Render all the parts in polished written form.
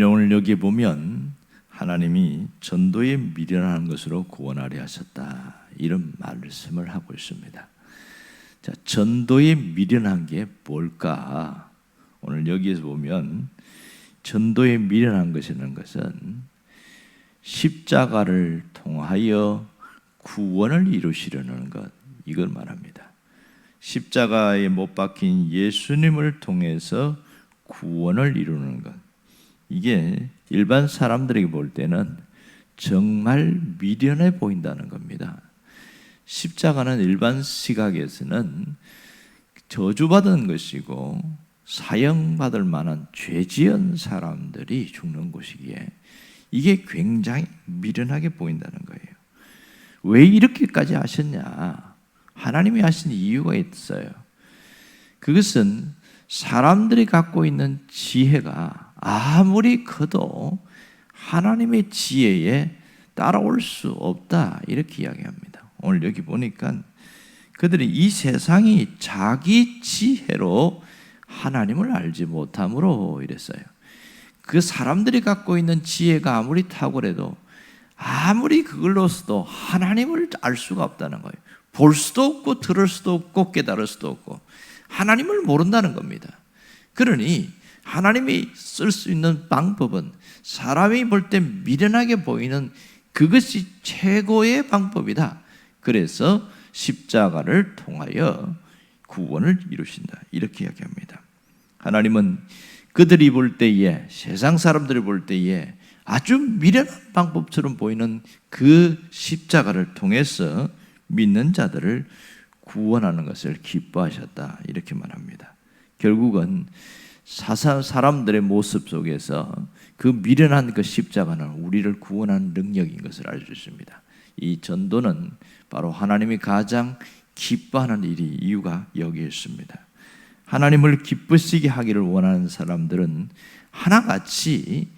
오늘 여기에 보면 하나님이 전도에 미련한 것으로 구원하려 하셨다, 이런 말씀을 하고 있습니다. 자, 전도에 미련한 게 뭘까? 오늘 여기에서 보면 전도에 미련한 것이라는 것은 십자가를 통하여 구원을 이루시려는 것, 이걸 말합니다. 십자가에 못 박힌 예수님을 통해서 구원을 이루는 것, 이게 일반 사람들에게 볼 때는 정말 미련해 보인다는 겁니다. 십자가는 일반 시각에서는 저주받은 것이고 사형받을 만한 죄 지은 사람들이 죽는 곳이기에 이게 굉장히 미련하게 보인다는 거예요. 왜 이렇게까지 하셨냐? 하나님이 하신 이유가 있어요. 그것은 사람들이 갖고 있는 지혜가 아무리 커도 하나님의 지혜에 따라올 수 없다, 이렇게 이야기합니다. 오늘 여기 보니까 그들이 이 세상이 자기 지혜로 하나님을 알지 못함으로 이랬어요. 그 사람들이 갖고 있는 지혜가 아무리 탁월해도 아무리 그걸로서도 하나님을 알 수가 없다는 거예요. 볼 수도 없고 들을 수도 없고 깨달을 수도 없고 하나님을 모른다는 겁니다. 그러니 하나님이 쓸 수 있는 방법은 사람이 볼 때 미련하게 보이는 그것이 최고의 방법이다. 그래서 십자가를 통하여 구원을 이루신다, 이렇게 이야기합니다. 하나님은 그들이 볼 때에, 세상 사람들이 볼 때에 아주 미련한 방법처럼 보이는 그 십자가를 통해서 믿는 자들을 구원하는 것을 기뻐하셨다, 이렇게 말합니다. 결국은 사람들의 모습 속에서 그 미련한 그 십자가는 우리를 구원하는 능력인 것을 알 수 있습니다. 이 전도는 바로 하나님이 가장 기뻐하는 일이 이유가 여기에 있습니다. 하나님을 기쁘시게 하기를 원하는 사람들은 하나같이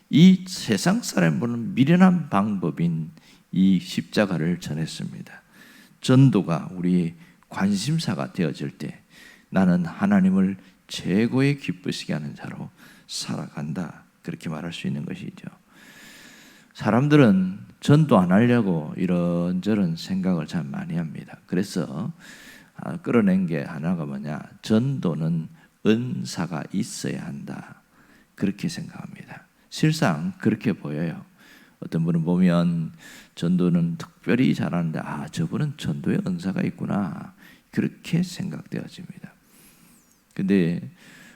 이 세상 사람이 보는 미련한 방법인 이 십자가를 전했습니다. 전도가 우리의 관심사가 되어질 때 나는 하나님을 최고의 기쁘시게 하는 자로 살아간다, 그렇게 말할 수 있는 것이죠. 사람들은 전도 안 하려고 이런저런 생각을 참 많이 합니다. 그래서 끌어낸 게 하나가 뭐냐, 전도는 은사가 있어야 한다, 그렇게 생각합니다. 실상 그렇게 보여요. 어떤 분은 보면 전도는 특별히 잘하는데 저분은 전도에 은사가 있구나, 그렇게 생각되어집니다. 근데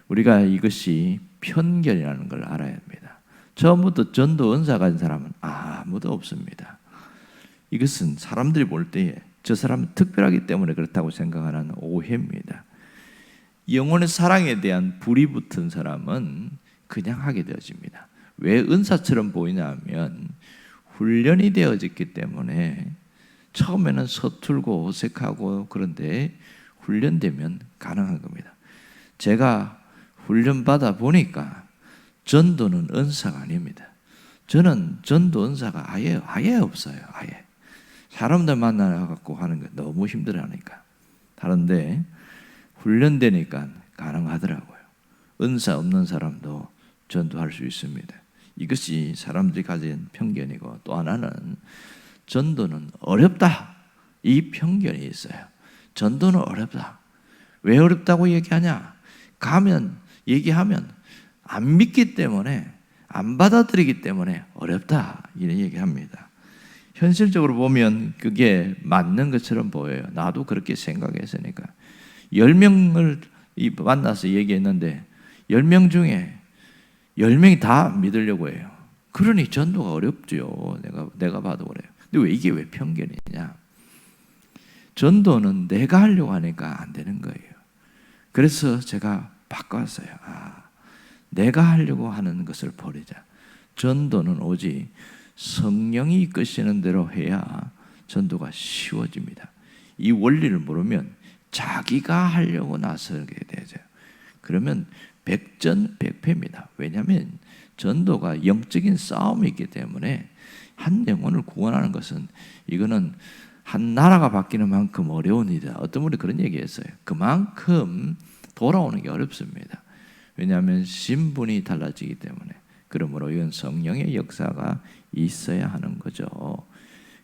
우리가 이것이 편견이라는 걸 알아야 합니다. 처음부터 전도 은사 가진 사람은 아무도 없습니다. 이것은 사람들이 볼 때에 저 사람은 특별하기 때문에 그렇다고 생각하는 오해입니다. 영혼의 사랑에 대한 불이 붙은 사람은 그냥 하게 되어집니다. 왜 은사처럼 보이냐 하면 훈련이 되어졌기 때문에 처음에는 서툴고 어색하고 그런데 훈련되면 가능한 겁니다. 제가 훈련받아 보니까 전도는 은사가 아닙니다. 저는 전도 은사가 아예 없어요. 아예. 사람들 만나갖고 하는 거 너무 힘들어하니까. 다른데 훈련되니까 가능하더라고요. 은사 없는 사람도 전도할 수 있습니다. 이것이 사람들이 가진 편견이고, 또 하나는 전도는 어렵다, 이 편견이 있어요. 전도는 어렵다. 왜 어렵다고 얘기하냐? 얘기하면 안 믿기 때문에, 안 받아들이기 때문에 어렵다, 이런 얘기합니다. 현실적으로 보면 그게 맞는 것처럼 보여요. 나도 그렇게 생각했으니까. 10명을 만나서 얘기했는데 10명 중에 10명이 다 믿으려고 해요. 그러니 전도가 어렵죠. 내가 봐도 그래요. 근데 이게 왜 편견이냐? 전도는 내가 하려고 하니까 안 되는 거예요. 그래서 제가 바꿨어요. 내가 하려고 하는 것을 버리자. 전도는 오직 성령이 이끄시는 대로 해야 전도가 쉬워집니다. 이 원리를 모르면 자기가 하려고 나서게 되죠. 그러면 백전백패입니다. 왜냐하면 전도가 영적인 싸움이 있기 때문에 한 영혼을 구원하는 것은, 이거는 한 나라가 바뀌는 만큼 어려운 일이다. 어떤 분이 그런 얘기했어요. 그만큼 돌아오는 게 어렵습니다. 왜냐하면 신분이 달라지기 때문에. 그러므로 이건 성령의 역사가 있어야 하는 거죠.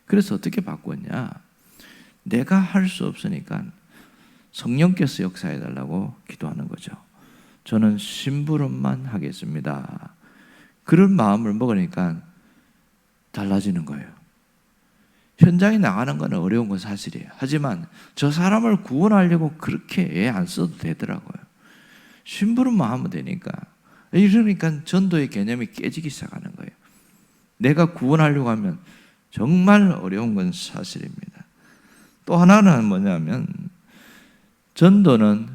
그래서 어떻게 바꿨냐? 내가 할 수 없으니까 성령께서 역사해 달라고 기도하는 거죠. 저는 심부름만 하겠습니다. 그런 마음을 먹으니까 달라지는 거예요. 현장에 나가는 건 어려운 건 사실이에요. 하지만 저 사람을 구원하려고 그렇게 애 안 써도 되더라고요. 심부름만 하면 되니까. 이러니까 전도의 개념이 깨지기 시작하는 거예요. 내가 구원하려고 하면 정말 어려운 건 사실입니다. 또 하나는 뭐냐면 전도는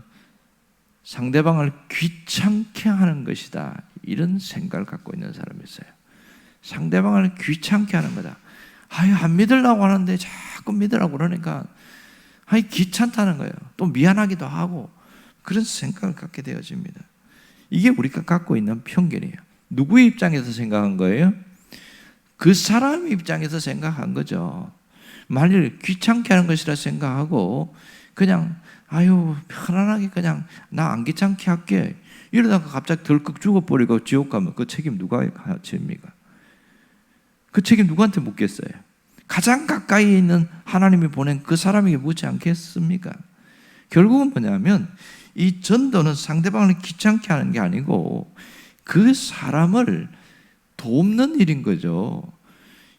상대방을 귀찮게 하는 것이다. 이런 생각을 갖고 있는 사람이 있어요. 상대방을 귀찮게 하는 거다. 안 믿으려고 하는데 자꾸 믿으라고 그러니까 귀찮다는 거예요. 또 미안하기도 하고 그런 생각을 갖게 되어집니다. 이게 우리가 갖고 있는 편견이에요. 누구의 입장에서 생각한 거예요? 그 사람 입장에서 생각한 거죠. 만일 귀찮게 하는 것이라 생각하고 그냥 편안하게 그냥 나 안 귀찮게 할게 이러다가 갑자기 덜컥 죽어버리고 지옥 가면 그 책임 누가 집니까? 그 책임 누구한테 묻겠어요? 가장 가까이 있는 하나님이 보낸 그 사람에게 묻지 않겠습니까? 결국은 뭐냐면 이 전도는 상대방을 귀찮게 하는 게 아니고 그 사람을 돕는 일인 거죠.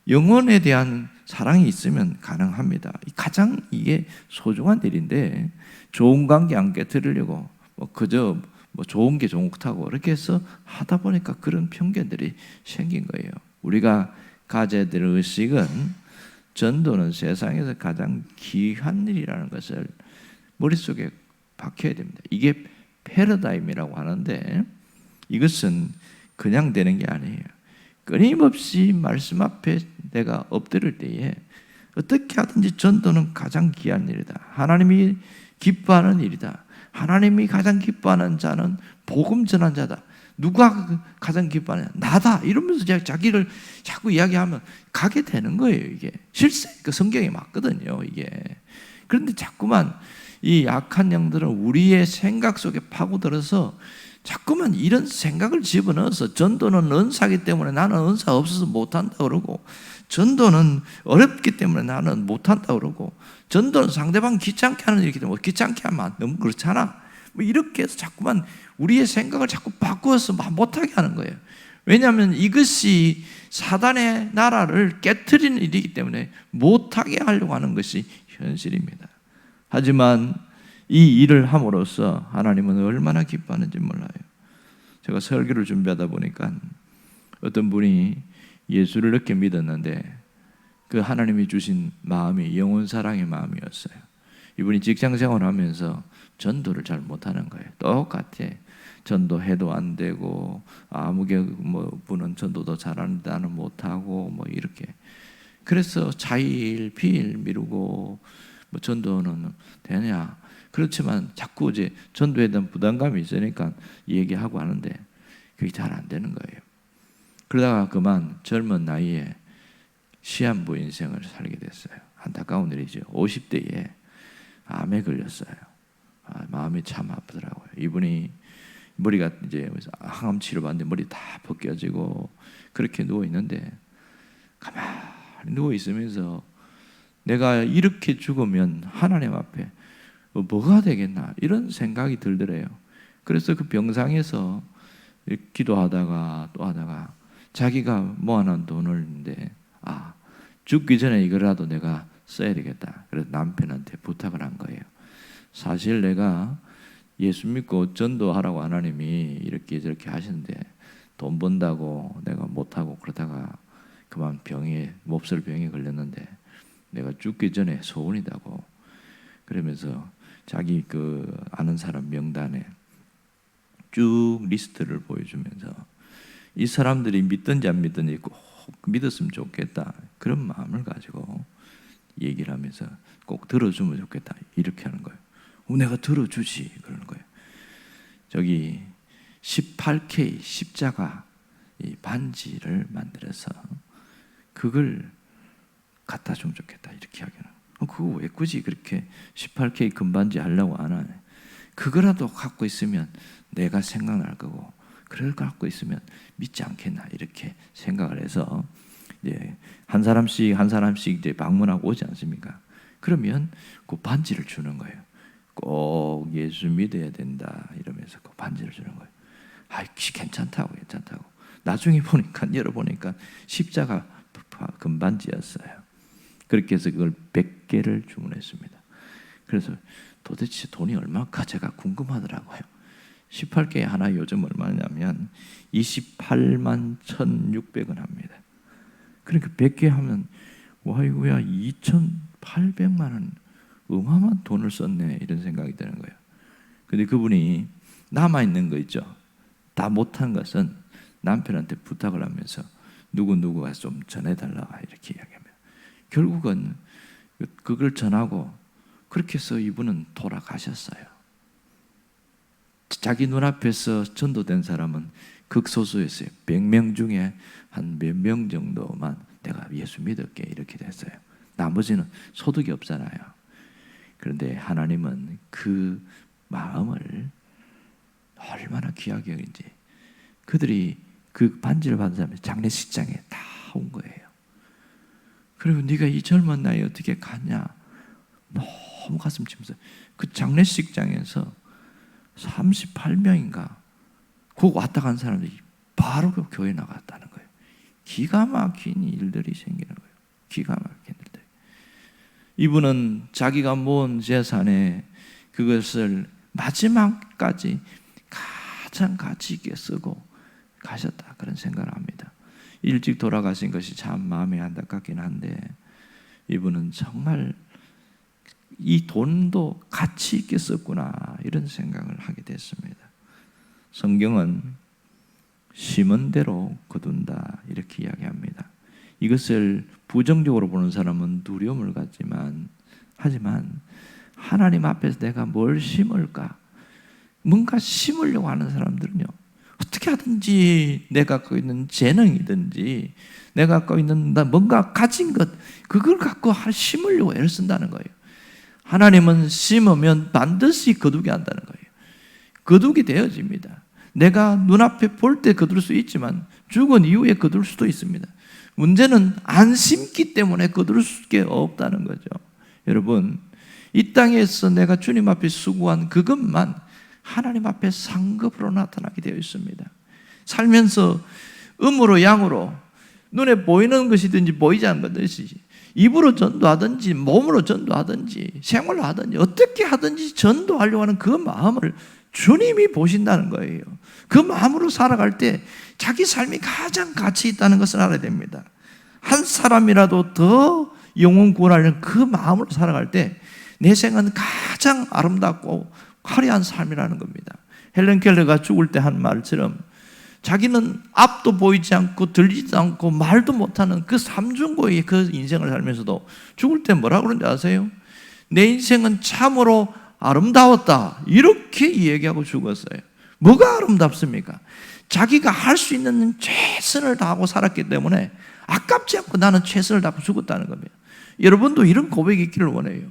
영혼에 대한 사랑이 있으면 가능합니다. 가장 이게 소중한 일인데 좋은 관계 안 깨뜨리려고 그저 좋은 게 좋다고 이렇게 해서 하다 보니까 그런 편견들이 생긴 거예요. 우리가 가져야 될 의식은 전도는 세상에서 가장 귀한 일이라는 것을 머릿속에 박혀야 됩니다. 이게 패러다임이라고 하는데 이것은 그냥 되는 게 아니에요. 끊임없이 말씀 앞에 내가 엎드릴 때에 어떻게 하든지 전도는 가장 귀한 일이다. 하나님이 기뻐하는 일이다. 하나님이 가장 기뻐하는 자는 복음 전환자다. 누가 가장 기뻐하냐? 나다. 이러면서 자기를 자꾸 이야기하면 가게 되는 거예요. 이게 실제 그 성경에 맞거든요. 이게 그런데 자꾸만 이 악한 영들은 우리의 생각 속에 파고들어서 자꾸만 이런 생각을 집어넣어서 전도는 은사기 때문에 나는 은사 없어서 못한다 그러고 전도는 어렵기 때문에 나는 못한다 그러고 전도는 상대방 귀찮게 하는 일이기 때문에 귀찮게 하면 너무 그렇잖아. 이렇게 해서 자꾸만 우리의 생각을 자꾸 바꾸어서 못하게 하는 거예요. 왜냐하면 이것이 사단의 나라를 깨트리는 일이기 때문에 못하게 하려고 하는 것이 현실입니다. 하지만 이 일을 함으로써 하나님은 얼마나 기뻐하는지 몰라요. 제가 설교를 준비하다 보니까 어떤 분이 예수를 늦게 믿었는데 그 하나님이 주신 마음이 영혼 사랑의 마음이었어요. 이분이 직장 생활하면서 전도를 잘 못하는 거예요. 똑같아. 전도해도 안 되고 아무개 분은 전도도 잘하는데 나는 못하고 이렇게. 그래서 자일 피일 미루고 전도는 되냐? 그렇지만 자꾸 이제 전도에 대한 부담감이 있으니까 얘기하고 하는데 그게 잘 안 되는 거예요. 그러다가 그만 젊은 나이에 시한부 인생을 살게 됐어요. 안타까운 일이죠. 50대에 암에 걸렸어요. 마음이 참 아프더라고요. 이분이 머리가 이제 항암 치료 받는데 머리 다 벗겨지고 그렇게 누워 있는데 가만히 누워 있으면서 내가 이렇게 죽으면 하나님 앞에 뭐가 되겠나 이런 생각이 들더래요. 그래서 그 병상에서 기도하다가 또 하다가 자기가 모아놓은 돈을인데 죽기 전에 이거라도 내가 써야 되겠다. 그래서 남편한테 부탁을 한 거예요. 사실 내가 예수 믿고 전도하라고 하나님이 이렇게 저렇게 하시는데 돈 번다고 내가 못하고 그러다가 그만 몹쓸 병에 걸렸는데 내가 죽기 전에 소원이다고 그러면서 자기 그 아는 사람 명단에 쭉 리스트를 보여주면서 이 사람들이 믿든지 안 믿든지 꼭 믿었으면 좋겠다 그런 마음을 가지고 얘기를 하면서 꼭 들어주면 좋겠다 이렇게 하는 거예요. 내가 들어주지 그러는 거예요. 저기 18K 십자가 이 반지를 만들어서 그걸 갖다 주면 좋겠다 이렇게 하기는. 그거 왜 굳이 그렇게 18K 금반지 하려고 안 하네. 그거라도 갖고 있으면 내가 생각날 거고 그걸 갖고 있으면 믿지 않겠나 이렇게 생각을 해서 이제 한 사람씩 이제 방문하고 오지 않습니까? 그러면 그 반지를 주는 거예요. 꼭 예수 믿어야 된다 이러면서 그 반지를 주는 거예요. 아, 괜찮다고. 나중에 보니까 열어보니까 십자가 금반지였어요. 그렇게 해서 그걸 100개를 주문했습니다. 그래서 도대체 돈이 얼마일까 제가 궁금하더라고요. 18개에 하나 요즘 얼마냐면 28만 1,600원 합니다. 그러니까 100개 하면 와이고야 2,800만 원 어마어마한 돈을 썼네 이런 생각이 드는 거예요. 근데 그분이 남아있는 거 있죠. 다 못한 것은 남편한테 부탁을 하면서 누구가 좀 전해달라 이렇게 이야기합니다. 결국은 그걸 전하고 그렇게 해서 이분은 돌아가셨어요. 자기 눈앞에서 전도된 사람은 극소수였어요. 100명 중에 한 몇 명 정도만 내가 예수 믿을게 이렇게 됐어요. 나머지는 소득이 없잖아요. 그런데 하나님은 그 마음을 얼마나 귀하게 여긴지 그들이 그 반지를 받은 사람이 장례식장에 다 온 거예요. 그리고 네가 이 젊은 나이에 어떻게 갔냐 너무 가슴 치면서 그 장례식장에서 38명인가 그 왔다 간 사람들이 바로 그 교회 나갔다는 거예요. 기가 막힌 일들이 생기는 거예요. 기가 막힌 일들. 이분은 자기가 모은 재산에 그것을 마지막까지 가장 가치 있게 쓰고 가셨다 그런 생각을 합니다. 일찍 돌아가신 것이 참 마음에 안타깝긴 한데 이분은 정말 이 돈도 가치 있게 썼구나 이런 생각을 하게 됐습니다. 성경은 심은 대로 거둔다 이렇게 이야기합니다. 이것을 부정적으로 보는 사람은 두려움을 갖지만 하지만 하나님 앞에서 내가 뭘 심을까? 뭔가 심으려고 하는 사람들은요 어떻게 하든지 내가 갖고 있는 재능이든지 내가 갖고 있는 뭔가 가진 것 그걸 갖고 심으려고 애를 쓴다는 거예요. 하나님은 심으면 반드시 거두게 한다는 거예요. 거두게 되어집니다. 내가 눈앞에 볼 때 거둘 수 있지만 죽은 이후에 거둘 수도 있습니다. 문제는 안 심기 때문에 거둘 수밖에 없다는 거죠. 여러분 이 땅에서 내가 주님 앞에 수고한 그것만 하나님 앞에 상급으로 나타나게 되어 있습니다. 살면서 음으로 양으로 눈에 보이는 것이든지 보이지 않는 것이든지 입으로 전도하든지 몸으로 전도하든지 생활로 하든지 어떻게 하든지 전도하려고 하는 그 마음을 주님이 보신다는 거예요. 그 마음으로 살아갈 때 자기 삶이 가장 가치 있다는 것을 알아야 됩니다. 한 사람이라도 더 영혼 구원하려는 그 마음으로 살아갈 때 내 생은 가장 아름답고 화려한 삶이라는 겁니다. 헬렌 켈러가 죽을 때 한 말처럼 자기는 앞도 보이지 않고 들리지도 않고 말도 못하는 그 삼중고의 그 인생을 살면서도 죽을 때 뭐라고 그러는지 아세요? 내 인생은 참으로 아름다웠다 이렇게 이야기하고 죽었어요. 뭐가 아름답습니까? 자기가 할 수 있는 최선을 다하고 살았기 때문에 아깝지 않고 나는 최선을 다하고 죽었다는 겁니다. 여러분도 이런 고백이 있기를 원해요.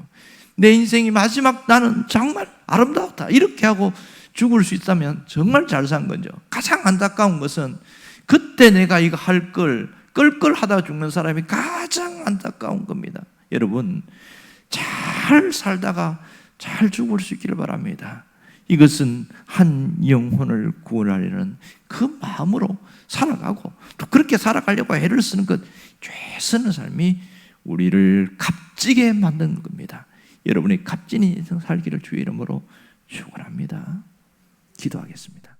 내 인생이 마지막 나는 정말 아름다웠다 이렇게 하고 죽을 수 있다면 정말 잘 산 거죠. 가장 안타까운 것은 그때 내가 이거 할 걸 끌끌 하다가 죽는 사람이 가장 안타까운 겁니다. 여러분 잘 살다가 잘 죽을 수 있기를 바랍니다. 이것은 한 영혼을 구원하려는 그 마음으로 살아가고 또 그렇게 살아가려고 애를 쓰는 것 최선의 삶이 우리를 값지게 만드는 겁니다. 여러분이 값진 인생 살기를 주의 이름으로 축원합니다. 기도하겠습니다.